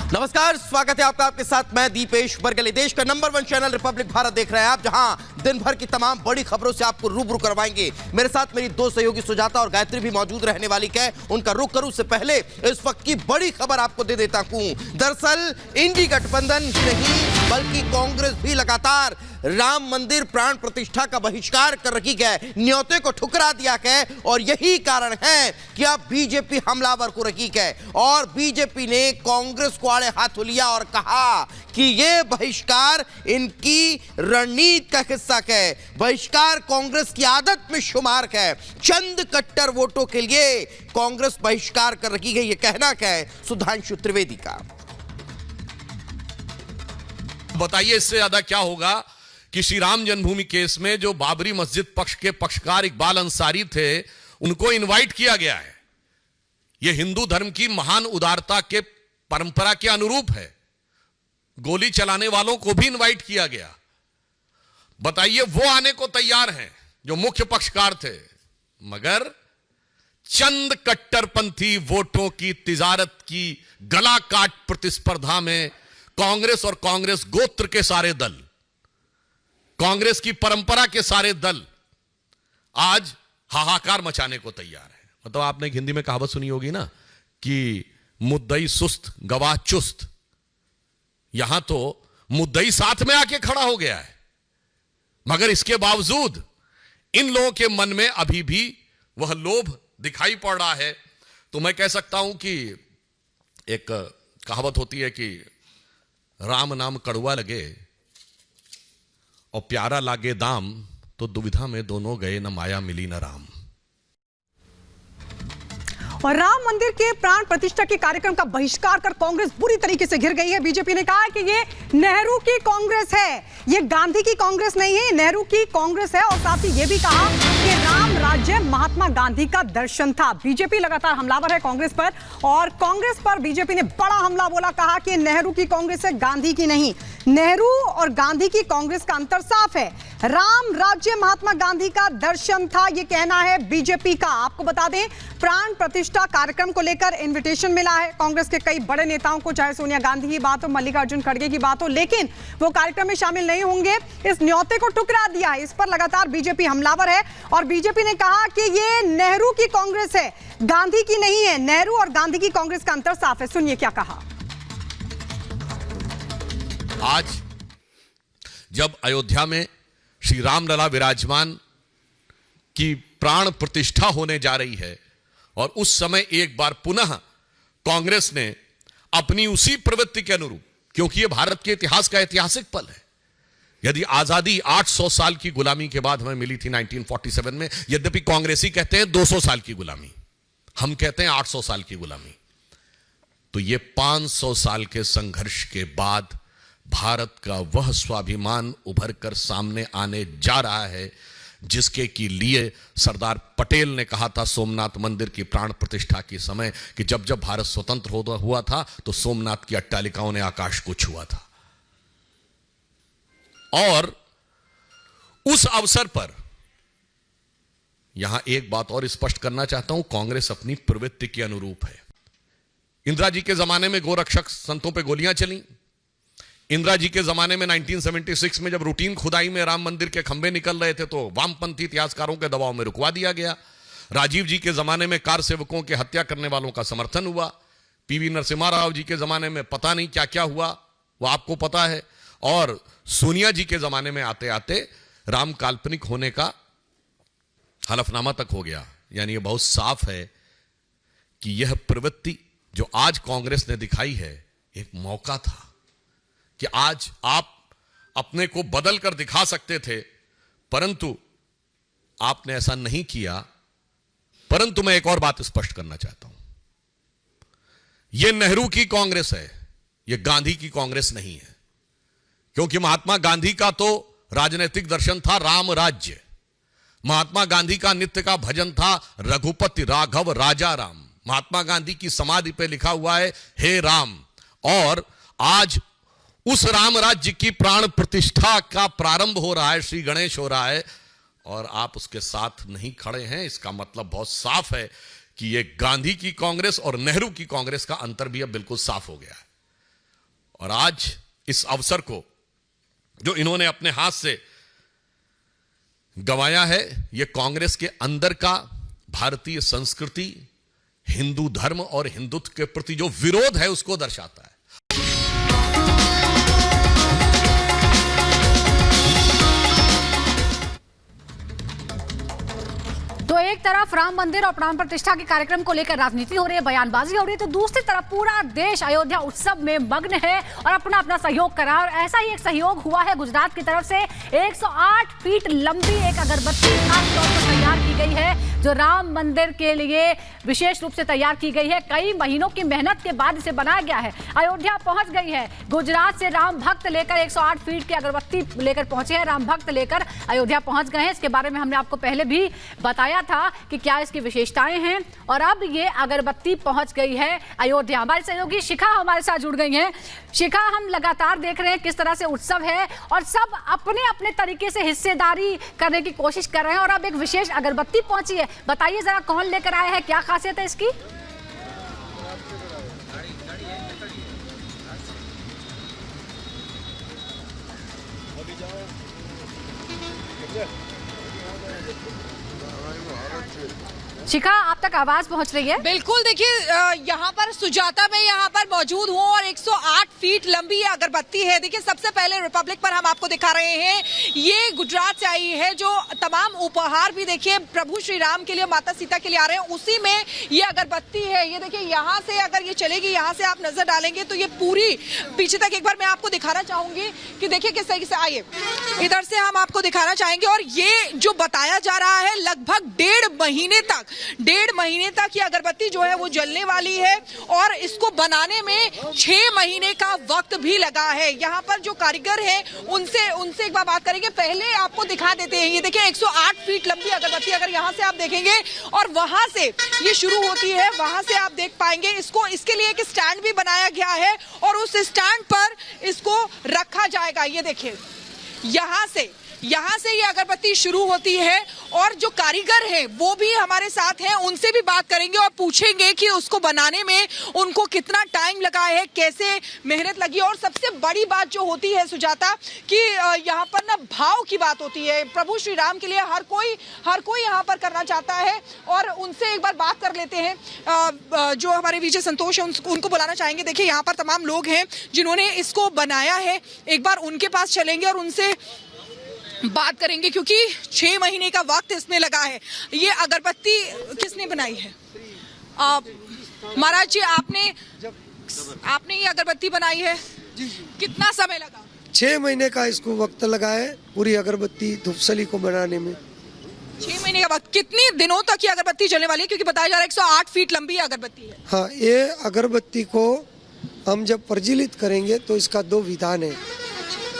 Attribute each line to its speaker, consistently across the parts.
Speaker 1: नमस्कार, स्वागत है आपका। आपके साथ मैं दीपेश बरगले। देश का नंबर 1 चैनल रिपब्लिक भारत देख रहे हैं आप, जहां दिन भर की तमाम बड़ी खबरों से आपको रूबरू करवाएंगे। मेरे साथ मेरी दो सहयोगी सुजाता और गायत्री भी मौजूद रहने वाली है। उनका रुख करूं से पहले इस वक्त की बड़ी खबर आपको दे देता हूं। दरअसल इंडी गठबंधन ही नहीं बल्कि कांग्रेस भी लगातार राम मंदिर प्राण प्रतिष्ठा का बहिष्कार कर रही है, न्योते को ठुकरा दिया है। और यही कारण है कि अब बीजेपी हमलावर को रही है और बीजेपी ने कांग्रेस को आड़े हाथ लिया और कहा कि यह बहिष्कार इनकी रणनीति का हिस्सा है। बहिष्कार कांग्रेस की आदत में शुमार है। चंद कट्टर वोटों के लिए कांग्रेस बहिष्कार कर रही है, यह कहना है सुधांशु त्रिवेदी का।
Speaker 2: बताइए इससे ज्यादा क्या होगा कि श्री राम जन्मभूमि केस में जो बाबरी मस्जिद पक्ष के पक्षकार इकबाल अंसारी थे, उनको इनवाइट किया गया है। यह हिंदू धर्म की महान उदारता के परंपरा के अनुरूप है। गोली चलाने वालों को भी इनवाइट किया गया। बताइए वो आने को तैयार हैं जो मुख्य पक्षकार थे, मगर चंद कट्टरपंथी वोटों की तिजारत की गला काट प्रतिस्पर्धा में कांग्रेस और कांग्रेस गोत्र के सारे दल, कांग्रेस की परंपरा के सारे दल आज हाहाकार मचाने को तैयार है। मतलब आपने हिंदी में कहावत सुनी होगी ना कि मुद्दई सुस्त गवाह चुस्त। यहां तो मुद्दई साथ में आके खड़ा हो गया है, मगर इसके बावजूद इन लोगों के मन में अभी भी वह लोभ दिखाई पड़ रहा है। तो मैं कह सकता हूं कि एक कहावत होती है कि राम नाम कड़वा लगे और प्यारा लागे दाम, तो दुविधा में दोनों गए, न माया मिली न राम।
Speaker 3: और राम मंदिर के प्राण प्रतिष्ठा के कार्यक्रम का बहिष्कार कर कांग्रेस बुरी तरीके से घिर गई है। बीजेपी ने कहा है कि ये नेहरू की कांग्रेस है, ये गांधी की कांग्रेस नहीं है, नेहरू की कांग्रेस है। और साथ ही ये भी कहा कि राम राज्य महात्मा गांधी का दर्शन था। बीजेपी लगातार हमलावर है कांग्रेस पर, और कांग्रेस पर बीजेपी ने बड़ा हमला बोला, कहा कि नेहरू की कांग्रेस है, गांधी की नहीं। नेहरू और गांधी की कांग्रेस का अंतर साफ है। राम राज्य महात्मा गांधी का दर्शन था, यह कहना है बीजेपी का। आपको बता दें, प्राण प्रतिष्ठा कार्यक्रम को लेकर इनविटेशन मिला है कांग्रेस के कई बड़े नेताओं को, चाहे सोनिया गांधी की बात हो, मल्लिकार्जुन खड़गे की बात हो, लेकिन वो कार्यक्रम में शामिल नहीं होंगे। इस न्योते को ठुकरा दिया है। इस पर लगातार बीजेपी हमलावर है और बीजेपी ने कहा कि ये नेहरू की कांग्रेस है, गांधी की नहीं है। नेहरू और गांधी की कांग्रेस का अंतर साफ है। सुनिए क्या कहा।
Speaker 2: आज जब अयोध्या में श्री रामलला विराजमान की प्राण प्रतिष्ठा होने जा रही है और उस समय एक बार पुनः कांग्रेस ने अपनी उसी प्रवृत्ति के अनुरूप, क्योंकि यह भारत के इतिहास का ऐतिहासिक पल है। यदि आजादी 800 साल की गुलामी के बाद हमें मिली थी 1947 में, यद्यपि कांग्रेसी कहते हैं 200 साल की गुलामी, हम कहते हैं 800 साल की गुलामी, तो यह 500 साल के संघर्ष के बाद भारत का वह स्वाभिमान उभर कर सामने आने जा रहा है जिसके की लिए सरदार पटेल ने कहा था सोमनाथ मंदिर की प्राण प्रतिष्ठा के समय कि जब जब भारत स्वतंत्र हुआ था तो सोमनाथ की अट्टालिकाओं ने आकाश को छुआ था। और उस अवसर पर यहां एक बात और स्पष्ट करना चाहता हूं, कांग्रेस अपनी प्रवृत्ति के अनुरूप है। इंदिरा जी के जमाने में गोरक्षक संतों पे गोलियां चली। इंदिरा जी के जमाने में 1976 में जब रूटीन खुदाई में राम मंदिर के खंभे निकल रहे थे तो वामपंथी इतिहासकारों के दबाव में रुकवा दिया गया। राजीव जी के जमाने में कार सेवकों की हत्या करने वालों का समर्थन हुआ। पीवी नरसिम्हा राव जी के जमाने में पता नहीं क्या क्या हुआ, वो आपको पता है। और सोनिया जी के जमाने में आते आते राम काल्पनिक होने का हलफनामा तक हो गया। यानी यह बहुत साफ है कि यह प्रवृत्ति जो आज कांग्रेस ने दिखाई है एक मौका था कि आज आप अपने को बदल कर दिखा सकते थे, परंतु आपने ऐसा नहीं किया। परंतु मैं एक और बात स्पष्ट करना चाहता हूं, यह नेहरू की कांग्रेस है, यह गांधी की कांग्रेस नहीं है। क्योंकि महात्मा गांधी का तो राजनीतिक दर्शन था राम राज्य। महात्मा गांधी का नित्य का भजन था रघुपति राघव राजा राम। महात्मा गांधी की समाधि पे लिखा हुआ है हे राम। और आज उस राम राज्य की प्राण प्रतिष्ठा का प्रारंभ हो रहा है, श्री गणेश हो रहा है, और आप उसके साथ नहीं खड़े हैं। इसका मतलब बहुत साफ है कि ये गांधी की कांग्रेस और नेहरू की कांग्रेस का अंतर भी अब बिल्कुल साफ हो गया है। और आज इस अवसर को जो इन्होंने अपने हाथ से गंवाया है, यह कांग्रेस के अंदर का भारतीय संस्कृति, हिंदू धर्म और हिंदुत्व के प्रति जो विरोध है उसको दर्शाता है।
Speaker 4: तो एक तरफ राम मंदिर और प्राण प्रतिष्ठा के कार्यक्रम को लेकर राजनीति हो रही है, बयानबाजी हो रही है, तो दूसरी तरफ पूरा देश अयोध्या उत्सव में मग्न है और अपना अपना सहयोग कर रहा है। और ऐसा ही एक सहयोग हुआ है गुजरात की तरफ से। 108 फीट लंबी एक अगरबत्ती खास तौर पर तैयार की गई है, जो राम मंदिर के लिए विशेष रूप से तैयार की गई है। कई महीनों की मेहनत के बाद इसे बनाया गया है। अयोध्या पहुंच गई है। गुजरात से राम भक्त लेकर 108 फीट की अगरबत्ती लेकर पहुंचे हैं। राम भक्त लेकर अयोध्या पहुंच गए हैं। इसके बारे में हमने आपको पहले भी बताया था कि क्या इसकी विशेषताएं हैं। और अब ये अगरबत्ती पहुंच गई है अयोध्या। हमारे सहयोगी शिखा हमारे साथ जुड़ गई हैं। शिखा, हम लगातार देख रहे हैं किस तरह से उत्सव है और सब अपने अपने तरीके से हिस्सेदारी करने की कोशिश कर रहे हैं और अब एक विशेष अगरबत्ती पहुंची है। बताइए जरा, कौन लेकर आया है, क्या खासियत है इसकी? शिखा, आप तक आवाज पहुंच रही है?
Speaker 5: बिल्कुल, देखिए यहाँ पर सुजाता में यहाँ पर मौजूद हूँ और 108 फीट लंबी ये अगरबत्ती है। देखिए, सबसे पहले रिपब्लिक पर हम आपको दिखा रहे हैं, ये गुजरात से आई है, जो तमाम उपहार भी देखिए प्रभु श्री राम के लिए, माता सीता के लिए आ रहे हैं, उसी में ये अगरबत्ती है। ये देखिए, यहाँ से अगर ये चलेगी, यहाँ से आप नजर डालेंगे तो ये पूरी पीछे तक एक बार मैं आपको दिखाना चाहूंगी कि देखिए किस तरीके से। आइए इधर से हम आपको दिखाना चाहेंगे। और ये जो बताया जा रहा है, लगभग 1.5 महीने तक ये अगरबत्ती जो है वो जलने वाली है और इसको बनाने में 6 महीने का वक्त भी लगा है। यहाँ पर जो कारीगर हैं उनसे एक बार बात करेंगे। पहले आपको दिखा देते हैं, ये देखिए 108 फीट लंबी अगरबत्ती, अगर यहाँ से आप देखेंगे और वहां से ये शुरू होती है, वहां से आप देख पाएंगे इसको। इसके लिए एक स्टैंड भी बनाया गया है और उस स्टैंड पर इसको रखा जाएगा। ये देखिए, यहाँ से ये अगरबत्ती शुरू होती है और जो कारीगर हैं वो भी हमारे साथ हैं, उनसे भी बात करेंगे और पूछेंगे कि उसको बनाने में उनको कितना टाइम लगा है, कैसे मेहनत लगी। और सबसे बड़ी बात जो होती है सुजाता, कि यहाँ पर ना भाव की बात होती है। प्रभु श्री राम के लिए हर कोई यहाँ पर करना चाहता है और उनसे एक बार बात कर लेते हैं। जो हमारे विजय संतोष है उनको बुलाना चाहेंगे। देखिए, यहाँ पर तमाम लोग हैं जिन्होंने इसको बनाया है, एक बार उनके पास चलेंगे और उनसे बात करेंगे, क्योंकि 6 महीने का वक्त इसमें लगा है। ये अगरबत्ती किसने बनाई है? महाराज जी, आपने ये अगरबत्ती बनाई है? जी। कितना समय लगा?
Speaker 6: 6 महीने का इसको वक्त लगा है, पूरी अगरबत्ती धूपसली को बनाने में।
Speaker 5: 6 महीने का वक्त। कितने दिनों तक ये अगरबत्ती जलने वाली है? क्योंकि बताया जा रहा है 108 फीट लंबी अगरबत्ती है।
Speaker 6: हाँ, ये अगरबत्ती को हम जब प्रज्वलित करेंगे तो इसका 2 विधान है।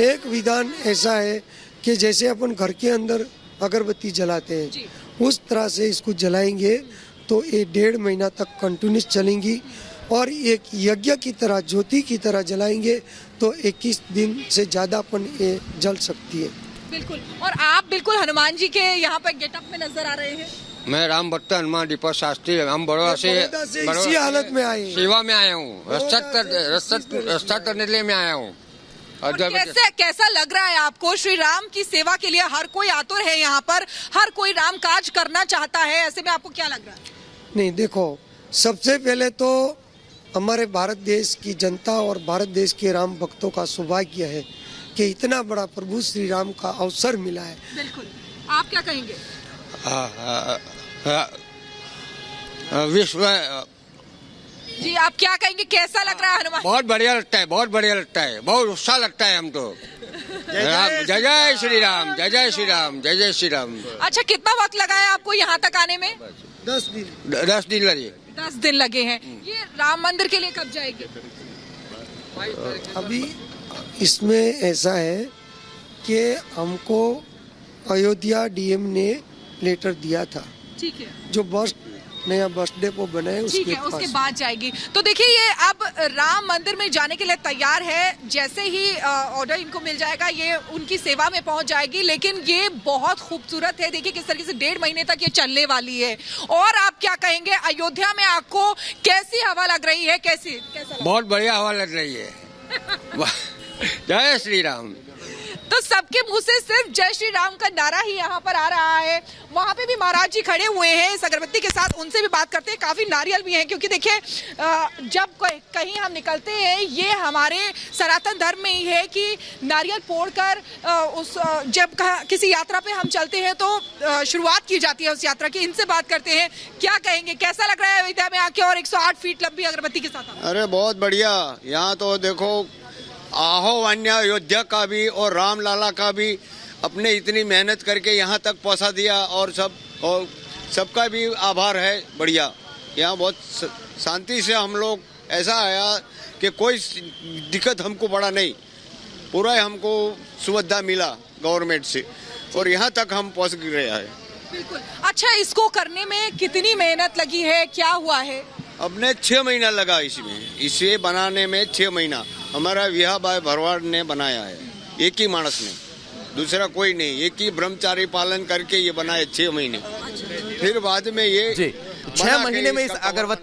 Speaker 6: एक विधान ऐसा है कि जैसे अपन घर के अंदर अगरबत्ती जलाते हैं, उस तरह से इसको जलाएंगे तो ये 1.5 महीना तक कंटिन्यूस चलेंगी। और एक यज्ञ की तरह, ज्योति की तरह जलाएंगे तो 21 दिन से ज्यादा अपन ये जल सकती है।
Speaker 5: बिल्कुल। और आप बिल्कुल हनुमान जी के यहाँ पर गेटअप में नजर आ रहे हैं।
Speaker 7: मैं राम भक्त हनुमान दीपक शास्त्री, हम बड़ौदा से
Speaker 6: इसी हालत में आए,
Speaker 7: सेवा में आया हूँ, रक्षा करने के लिए मैं आया हूँ।
Speaker 5: और कैसा लग रहा है आपको? श्री राम की सेवा के लिए हर कोई आतुर है, यहाँ पर हर कोई राम काज करना चाहता है, ऐसे में आपको क्या लग रहा है?
Speaker 6: नहीं, देखो, सबसे पहले तो हमारे भारत देश की जनता और भारत देश के राम भक्तों का सौभाग्य है कि इतना बड़ा प्रभु श्री राम का अवसर मिला है।
Speaker 5: बिल्कुल। आप क्या कहेंगे?
Speaker 7: विश्व
Speaker 5: जी, आप क्या कहेंगे? कैसा लग रहा है हनुमान?
Speaker 7: बहुत बढ़िया लगता है, बहुत बढ़िया लगता है, बहुत उत्साह लगता है हमको। जय जय श्री राम, जय जय श्री राम, जय जय श्री राम।
Speaker 5: अच्छा, कितना वक्त लगा है आपको यहाँ तक आने में?
Speaker 6: 10 दिन।
Speaker 7: 10 दिन लगे।
Speaker 5: 10 दिन लगे हैं। ये राम मंदिर के लिए कब जाएगी?
Speaker 6: अभी इसमें ऐसा है कि हमको अयोध्या डीएम ने लेटर दिया था। ठीक है। जो नया बस डिपो बनाए उसके
Speaker 5: बाद जाएगी। तो देखिए, ये अब राम मंदिर में जाने के लिए तैयार है। जैसे ही ऑर्डर इनको मिल जाएगा, ये उनकी सेवा में पहुंच जाएगी। लेकिन ये बहुत खूबसूरत है। देखिए किस तरीके से 1.5 महीने तक ये चलने वाली है। और आप क्या कहेंगे, अयोध्या में आपको कैसी हवा लग रही है? कैसा?
Speaker 7: बहुत बढ़िया हवा लग रही है। जय श्री राम।
Speaker 5: तो सबके मुंह से सिर्फ जय श्री राम का नारा ही यहाँ पर आ रहा है। वहाँ पे भी महाराज जी खड़े हुए हैं इस अगरबत्ती के साथ, उनसे भी बात करते हैं। काफी नारियल भी हैं, क्योंकि देखिए जब कहीं हम निकलते हैं, ये हमारे सनातन धर्म में ही है कि नारियल फोड़कर जब किसी यात्रा पे हम चलते हैं तो शुरुआत की जाती है उस यात्रा की। इनसे बात करते हैं, क्या कहेंगे, कैसा लग रहा है अयोध्या में आके और 108 फीट लंबी अगरबत्ती के साथ?
Speaker 7: अरे बहुत बढ़िया। यहाँ तो देखो आह्वान्य अयोध्या का भी और राम लाला का भी अपने इतनी मेहनत करके यहाँ तक पहुँचा दिया, और सबका भी आभार है। बढ़िया, यहाँ बहुत शांति से हम लोग, ऐसा आया कि कोई दिक्कत हमको पड़ा नहीं, पूरा हमको सुविधा मिला गवर्नमेंट से, और यहाँ तक हम पहुँच गए हैं।
Speaker 5: बिल्कुल। अच्छा, इसको करने में कितनी मेहनत लगी है, क्या हुआ है?
Speaker 7: अपने 6 महीना लगा इसे बनाने में। 6 महीना हमारा विहा भाई भरवाड़ ने बनाया है, एक ही मानस ने, दूसरा कोई नहीं, एक ही ब्रह्मचारी पालन करके ये बनाए 6 महीने। फिर बाद में ये
Speaker 1: 6 महीने में इस अगरबत्ती